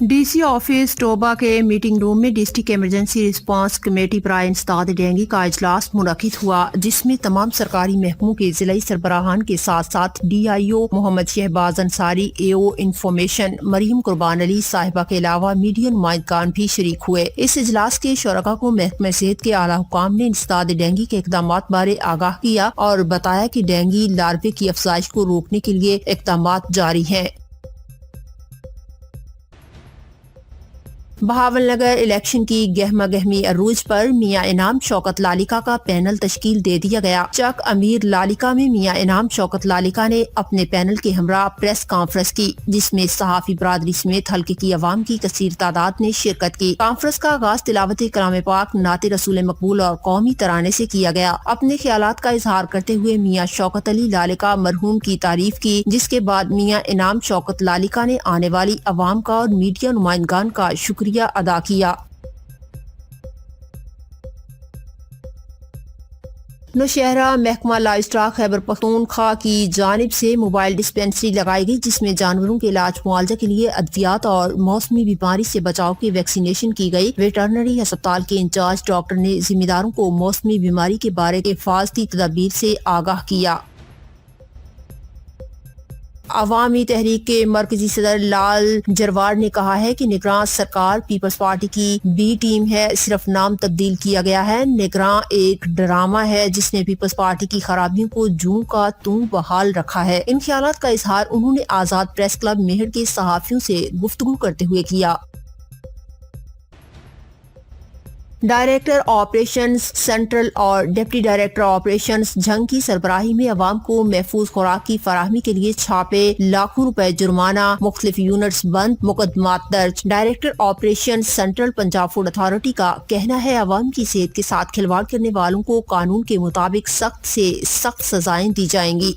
D C office Toba کے meeting room میں district emergency response committee برائے انسداد ڈینگی کا اجلاس منعقد ہوا، جس میں تمام سرکاری محکموں کے ضلعی سربراہان کے ساتھ ساتھ D I O Muhammad Shahbaz Ansari, A O information Maryam Qurban Ali صاحبہ کے علاوہ میڈیا نمائندگان بھی شریک ہوئے۔ اس اجلاس کے شرکاء کو محکمہ صحت کے اعلیٰ حکام نے انسداد ڈینگی کے اقدامات بارے آگاہ کیا اور بتایا کہ ڈینگی لاروے کی افزائش کو روکنے کے لیے اقدامات جاری ہیں۔ بہاول نگر الیکشن کی گہما گہمی عروج پر میاں انعام شوکت لالیکا کا پینل تشکیل دے دیا گیا۔ چک امیر لالیکا میں میاں انعام شوکت لالیکا نے اپنے پینل کے ہمراہ پریس کانفرنس کی، جس میں صحافی برادری سمیت حلقے کی عوام کی کثیر تعداد نے شرکت کی۔ کانفرنس کا آغاز تلاوت کلام پاک، نعت رسول مقبول اور قومی ترانے سے کیا گیا۔ اپنے خیالات کا اظہار کرتے ہوئے میاں شوکت علی لالیکا مرحوم کی تعریف کی، جس کے بعد میاں انعام شوکت لالیکا نے آنے والی عوام کا اور میڈیا نمائندگان کا شکریہ ادا کیا۔ نوشہرہ محکمہ لائیو اسٹاک خیبر پختونخوا کی جانب سے موبائل ڈسپنسری لگائی گئی، جس میں جانوروں کے علاج معالجہ کے لیے ادویات اور موسمی بیماری سے بچاؤ کی ویکسینیشن کی گئی۔ ویٹرنری ہسپتال کے انچارج ڈاکٹر نے ذمہ داروں کو موسمی بیماری کے بارے کے حفاظتی تدابیر سے آگاہ کیا۔ عوامی تحریک کے مرکزی صدر لال جروار نے کہا ہے کہ نگراں سرکار پیپلز پارٹی کی بی ٹیم ہے، صرف نام تبدیل کیا گیا ہے۔ نگراں ایک ڈرامہ ہے جس نے پیپلز پارٹی کی خرابیوں کو جوں کا توں بحال رکھا ہے۔ ان خیالات کا اظہار انہوں نے آزاد پریس کلب میہر کے صحافیوں سے گفتگو کرتے ہوئے کیا۔ ڈائریکٹر آپریشنز سینٹرل اور ڈپٹی ڈائریکٹر آپریشنز جھنگ کی سربراہی میں عوام کو محفوظ خوراک کی فراہمی کے لیے چھاپے، لاکھوں روپے جرمانہ، مختلف یونٹس بند، مقدمات درج۔ Director operations central Punjab food authority کا کہنا ہے عوام کی صحت کے ساتھ کھلواڑ کرنے والوں کو قانون کے مطابق سخت سے سخت سزائیں دی جائیں گی۔